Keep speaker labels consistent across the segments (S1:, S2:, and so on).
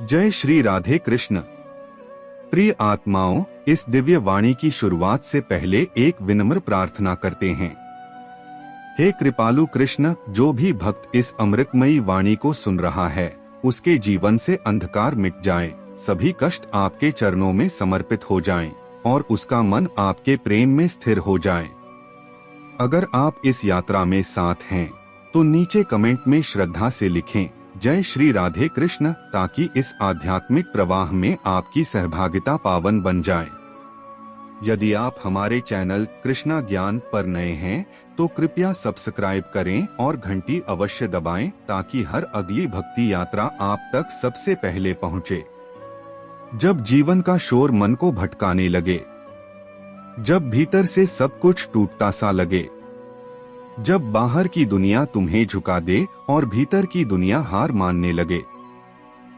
S1: जय श्री राधे कृष्ण। प्रिय आत्माओं, इस दिव्य वाणी की शुरुआत से पहले एक विनम्र प्रार्थना करते हैं। हे कृपालु कृष्ण, जो भी भक्त इस अमृतमयी वाणी को सुन रहा है, उसके जीवन से अंधकार मिट जाए, सभी कष्ट आपके चरणों में समर्पित हो जाएं और उसका मन आपके प्रेम में स्थिर हो जाए। अगर आप इस यात्रा में साथ हैं, तो नीचे कमेंट में श्रद्धा से लिखें जय श्री राधे कृष्ण, ताकि इस आध्यात्मिक प्रवाह में आपकी सहभागिता पावन बन जाए। यदि आप हमारे चैनल कृष्णा ज्ञान पर नए हैं, तो कृपया सब्सक्राइब करें और घंटी अवश्य दबाएं, ताकि हर अगली भक्ति यात्रा आप तक सबसे पहले पहुंचे। जब जीवन का शोर मन को भटकाने लगे, जब भीतर से सब कुछ टूटता सा लगे, जब बाहर की दुनिया तुम्हें झुका दे और भीतर की दुनिया हार मानने लगे,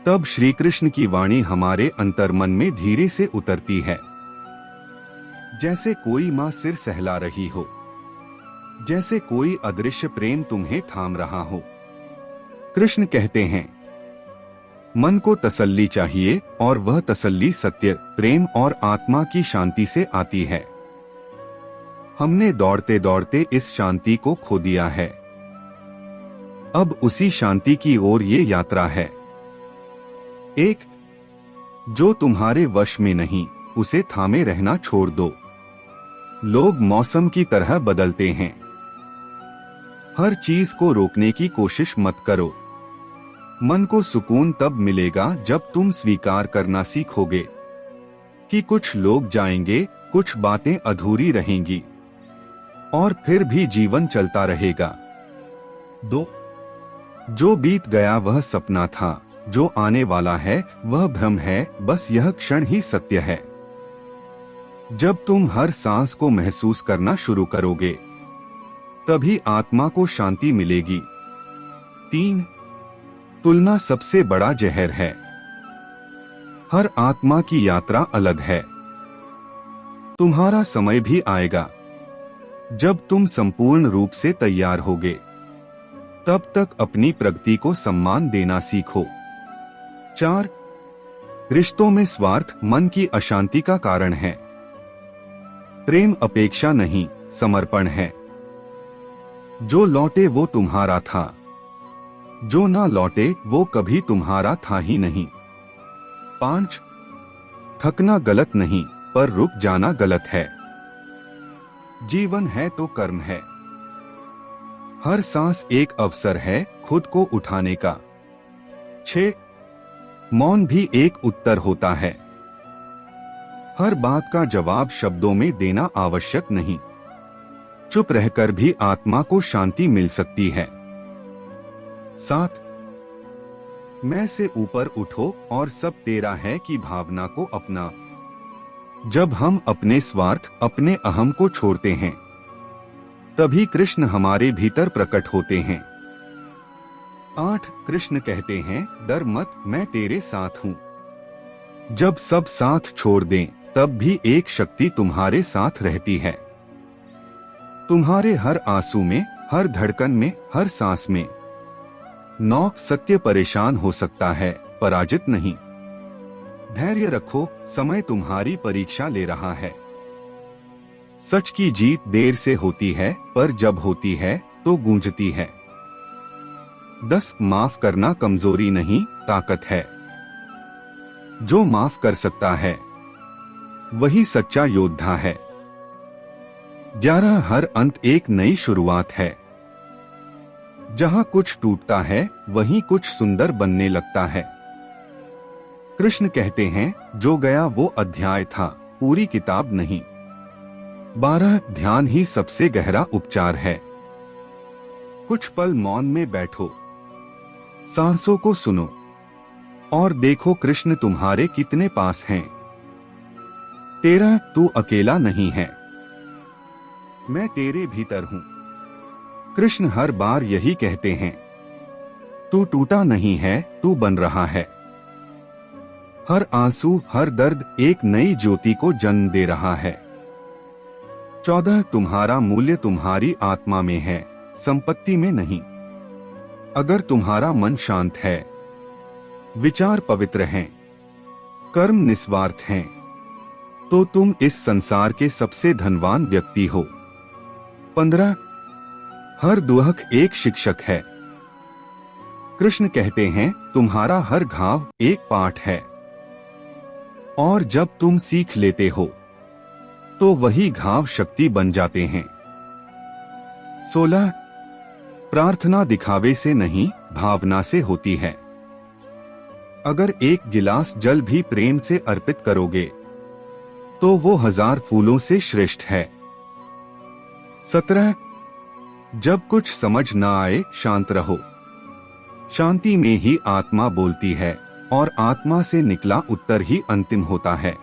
S1: तब श्री कृष्ण की वाणी हमारे अंतर्मन में धीरे से उतरती है। जैसे कोई माँ सिर सहला रही हो, जैसे कोई अदृश्य प्रेम तुम्हें थाम रहा हो। कृष्ण कहते हैं, मन को तसल्ली चाहिए और वह तसल्ली सत्य, प्रेम और आत्मा की शांति से आती है। हमने दौड़ते दौड़ते इस शांति को खो दिया है। अब उसी शांति की ओर ये यात्रा है। एक जो तुम्हारे वश में नहीं, उसे थामे रहना छोड़ दो। लोग मौसम की तरह बदलते हैं। हर चीज को रोकने की कोशिश मत करो। मन को सुकून तब मिलेगा जब तुम स्वीकार करना सीखोगे कि कुछ लोग जाएंगे, कुछ बातें अधूरी रहेंगी, और फिर भी जीवन चलता रहेगा। 2 जो बीत गया वह सपना था, जो आने वाला है वह भ्रम है, बस यह क्षण ही सत्य है। जब तुम हर सांस को महसूस करना शुरू करोगे, तभी आत्मा को शांति मिलेगी। 3 तुलना सबसे बड़ा जहर है। हर आत्मा की यात्रा अलग है। तुम्हारा समय भी आएगा जब तुम संपूर्ण रूप से तैयार होगे। तब तक अपनी प्रगति को सम्मान देना सीखो। 4 रिश्तों में स्वार्थ मन की अशांति का कारण है। प्रेम अपेक्षा नहीं, समर्पण है। जो लौटे वो तुम्हारा था, जो ना लौटे वो कभी तुम्हारा था ही नहीं। 5 थकना गलत नहीं, पर रुक जाना गलत है। जीवन है तो कर्म है। हर सांस एक अवसर है खुद को उठाने का। 6 मौन भी एक उत्तर होता है। हर बात का जवाब शब्दों में देना आवश्यक नहीं। चुप रहकर भी आत्मा को शांति मिल सकती है। 7 मैं से ऊपर उठो और सब तेरा है की भावना को अपना। जब हम अपने स्वार्थ, अपने अहम को छोड़ते हैं, तभी कृष्ण हमारे भीतर प्रकट होते हैं। 8 कृष्ण कहते हैं, डर मत, मैं तेरे साथ हूँ। जब सब साथ छोड़ दें, तब भी एक शक्ति तुम्हारे साथ रहती है। तुम्हारे हर आंसू में, हर धड़कन में, हर सांस में। 9 सत्य परेशान हो सकता है, पराजित नहीं। धैर्य रखो, समय तुम्हारी परीक्षा ले रहा है। सच की जीत देर से होती है, पर जब होती है तो गूंजती है। 10 माफ करना कमजोरी नहीं, ताकत है। जो माफ कर सकता है वही सच्चा योद्धा है। 11 हर अंत एक नई शुरुआत है। जहां कुछ टूटता है, वहीं कुछ सुंदर बनने लगता है। कृष्ण कहते हैं, जो गया वो अध्याय था, पूरी किताब नहीं। 12 ध्यान ही सबसे गहरा उपचार है। कुछ पल मौन में बैठो, सांसों को सुनो और देखो कृष्ण तुम्हारे कितने पास हैं। 13 तू अकेला नहीं है, मैं तेरे भीतर हूँ। कृष्ण हर बार यही कहते हैं, तू टूटा नहीं है, तू बन रहा है। हर आंसू, हर दर्द एक नई ज्योति को जन्म दे रहा है। 14 तुम्हारा मूल्य तुम्हारी आत्मा में है, संपत्ति में नहीं। अगर तुम्हारा मन शांत है, विचार पवित्र हैं, कर्म निस्वार्थ हैं, तो तुम इस संसार के सबसे धनवान व्यक्ति हो। 15 हर दुख एक शिक्षक है। कृष्ण कहते हैं, तुम्हारा हर घाव एक पाठ है, और जब तुम सीख लेते हो तो वही घाव शक्ति बन जाते हैं। 16 प्रार्थना दिखावे से नहीं, भावना से होती है। अगर एक गिलास जल भी प्रेम से अर्पित करोगे तो वो 1000 फूलों से श्रेष्ठ है। 17 जब कुछ समझ ना आए, शांत रहो। शांति में ही आत्मा बोलती है, और आत्मा से निकला उत्तर ही अंतिम होता है।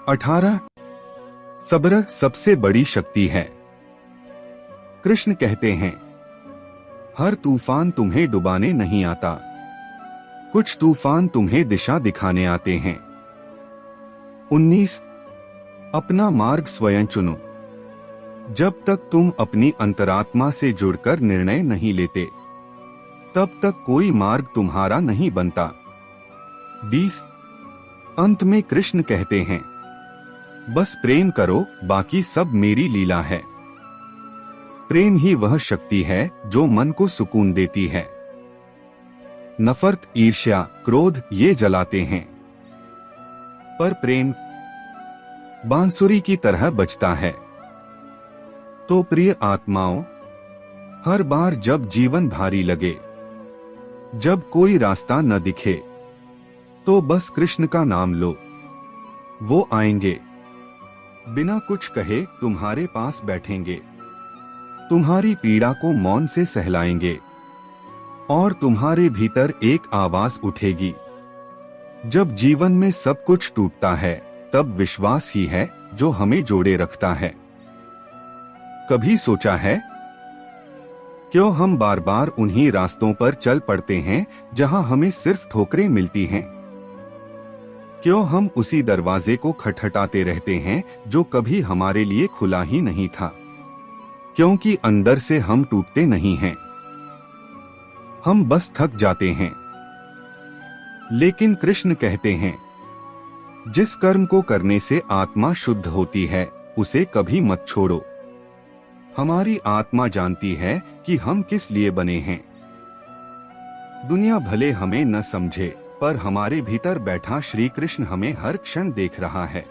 S1: 18 सब्र सबसे बड़ी शक्ति है। कृष्ण कहते हैं, हर तूफान तुम्हें डुबाने नहीं आता, कुछ तूफान तुम्हें दिशा दिखाने आते हैं। 19 अपना मार्ग स्वयं चुनो। जब तक तुम अपनी अंतरात्मा से जुड़कर निर्णय नहीं लेते, तब तक कोई मार्ग तुम्हारा नहीं बनता। 20 अंत में कृष्ण कहते हैं, बस प्रेम करो, बाकी सब मेरी लीला है। प्रेम ही वह शक्ति है जो मन को सुकून देती है। नफरत, ईर्ष्या, क्रोध ये जलाते हैं, पर प्रेम बांसुरी की तरह बजता है। तो प्रिय आत्माओं, हर बार जब जीवन भारी लगे, जब कोई रास्ता न दिखे, तो बस कृष्ण का नाम लो। वो आएंगे, बिना कुछ कहे तुम्हारे पास बैठेंगे, तुम्हारी पीड़ा को मौन से सहलाएंगे, और तुम्हारे भीतर एक आवाज उठेगी। जब जीवन में सब कुछ टूटता है, तब विश्वास ही है जो हमें जोड़े रखता है। कभी सोचा है, क्यों हम बार बार उन्हीं रास्तों पर चल पड़ते हैं जहां हमें सिर्फ ठोकरें मिलती हैं? क्यों हम उसी दरवाजे को खटखटाते रहते हैं जो कभी हमारे लिए खुला ही नहीं था? क्योंकि अंदर से हम टूटते नहीं हैं, हम बस थक जाते हैं। लेकिन कृष्ण कहते हैं, जिस कर्म को करने से आत्मा शुद्ध होती है, उसे कभी मत छोड़ो। हमारी आत्मा जानती है कि हम किस लिए बने हैं। दुनिया भले हमें न समझे, पर हमारे भीतर बैठा श्री कृष्ण हमें हर क्षण देख रहा है।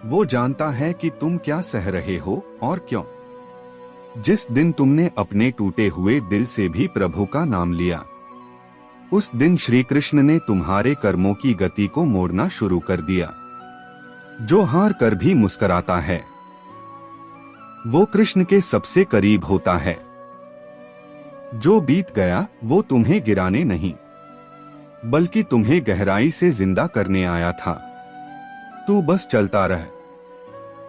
S1: वो जानता है कि तुम क्या सह रहे हो और क्यों। जिस दिन तुमने अपने टूटे हुए दिल से भी प्रभु का नाम लिया, उस दिन श्री कृष्ण ने तुम्हारे कर्मों की गति को मोड़ना शुरू कर दिया। जो हार कर भी मुस्कुराता है, वो कृष्ण के सबसे करीब होता है। जो बीत गया वो तुम्हें गिराने नहीं, बल्कि तुम्हें गहराई से जिंदा करने आया था। तू बस चलता रह,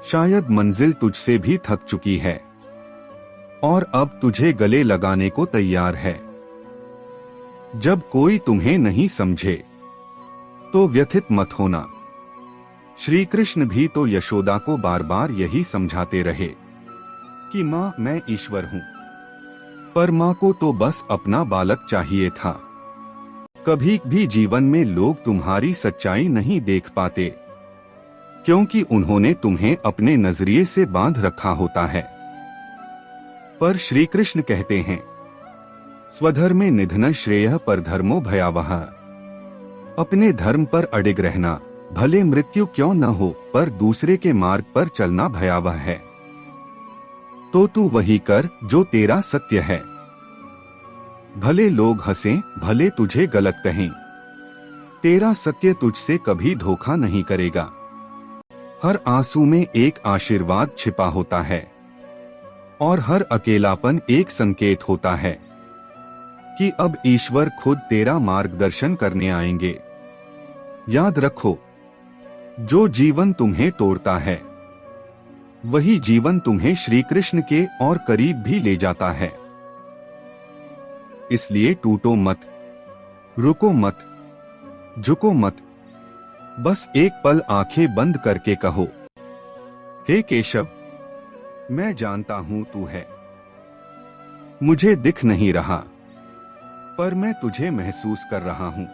S1: शायद मंजिल तुझसे भी थक चुकी है और अब तुझे गले लगाने को तैयार है। जब कोई तुम्हें नहीं समझे तो व्यथित मत होना। श्री कृष्ण भी तो यशोदा को बार बार यही समझाते रहे कि माँ, मैं ईश्वर हूँ। पर माँ को तो बस अपना बालक चाहिए था। कभी भी जीवन में लोग तुम्हारी सच्चाई नहीं देख पाते, क्योंकि उन्होंने तुम्हें अपने नजरिए से बांध रखा होता है। पर श्री कृष्ण कहते हैं, स्वधर्मे निधन श्रेयः परधर्मो भयावह। अपने धर्म पर अडिग रहना, भले मृत्यु क्यों न हो, पर दूसरे के मार्ग पर चलना भयावह है। तो तू वही कर जो तेरा सत्य है। भले लोग हंसें, भले तुझे गलत कहें, तेरा सत्य तुझसे कभी धोखा नहीं करेगा। हर आंसू में एक आशीर्वाद छिपा होता है, और हर अकेलापन एक संकेत होता है कि अब ईश्वर खुद तेरा मार्गदर्शन करने आएंगे। याद रखो, जो जीवन तुम्हें तोड़ता है, वही जीवन तुम्हें श्री कृष्ण के और करीब भी ले जाता है। इसलिए टूटो मत, रुको मत, झुको मत। बस एक पल आंखें बंद करके कहो, हे केशव, मैं जानता हूं तू है। मुझे दिख नहीं रहा, पर मैं तुझे महसूस कर रहा हूँ।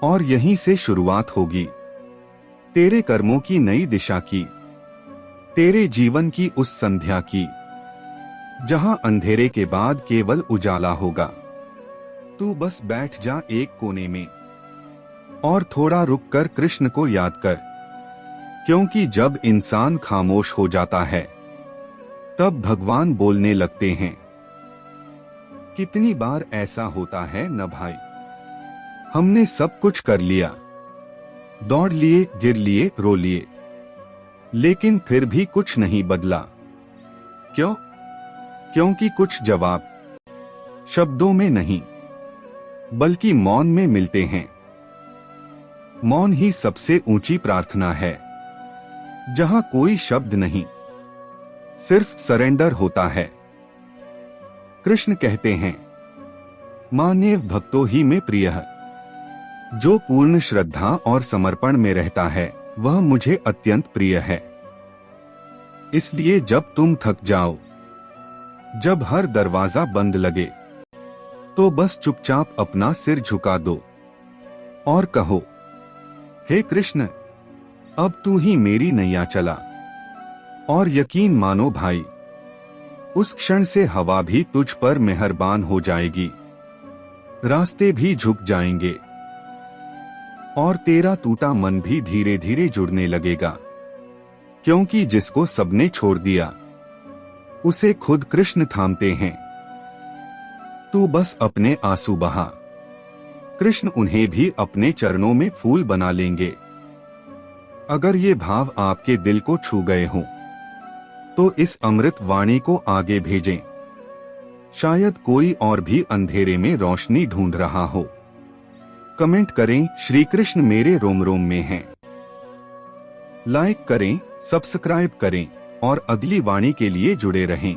S1: और यहीं से शुरुआत होगी तेरे कर्मों की नई दिशा की, तेरे जीवन की उस संध्या की जहां अंधेरे के बाद केवल उजाला होगा। तू बस बैठ जा एक कोने में और थोड़ा रुक कर कृष्ण को याद कर, क्योंकि जब इंसान खामोश हो जाता है तब भगवान बोलने लगते हैं। कितनी बार ऐसा होता है न भाई, हमने सब कुछ कर लिया, दौड़ लिए, गिर लिए, रो लिए, लेकिन फिर भी कुछ नहीं बदला। क्यों? क्योंकि कुछ जवाब शब्दों में नहीं बल्कि मौन में मिलते हैं। मौन ही सबसे ऊंची प्रार्थना है, जहां कोई शब्द नहीं, सिर्फ सरेंडर होता है। कृष्ण कहते हैं, मान्य भक्तों ही में प्रिय है। जो पूर्ण श्रद्धा और समर्पण में रहता है वह मुझे अत्यंत प्रिय है। इसलिए जब तुम थक जाओ, जब हर दरवाजा बंद लगे, तो बस चुपचाप अपना सिर झुका दो और कहो, हे कृष्ण, अब तू ही मेरी नैया चला। और यकीन मानो भाई, उस क्षण से हवा भी तुझ पर मेहरबान हो जाएगी, रास्ते भी झुक जाएंगे और तेरा टूटा मन भी धीरे धीरे जुड़ने लगेगा। क्योंकि जिसको सबने छोड़ दिया उसे खुद कृष्ण थामते हैं। तू बस अपने आंसू बहा, कृष्ण उन्हें भी अपने चरणों में फूल बना लेंगे। अगर ये भाव आपके दिल को छू गए हों तो इस अमृत वाणी को आगे भेजें। शायद कोई और भी अंधेरे में रोशनी ढूंढ रहा हो। कमेंट करें, श्री कृष्ण मेरे रोम रोम में हैं। लाइक करें, सब्सक्राइब करें और अगली वाणी के लिए जुड़े रहें।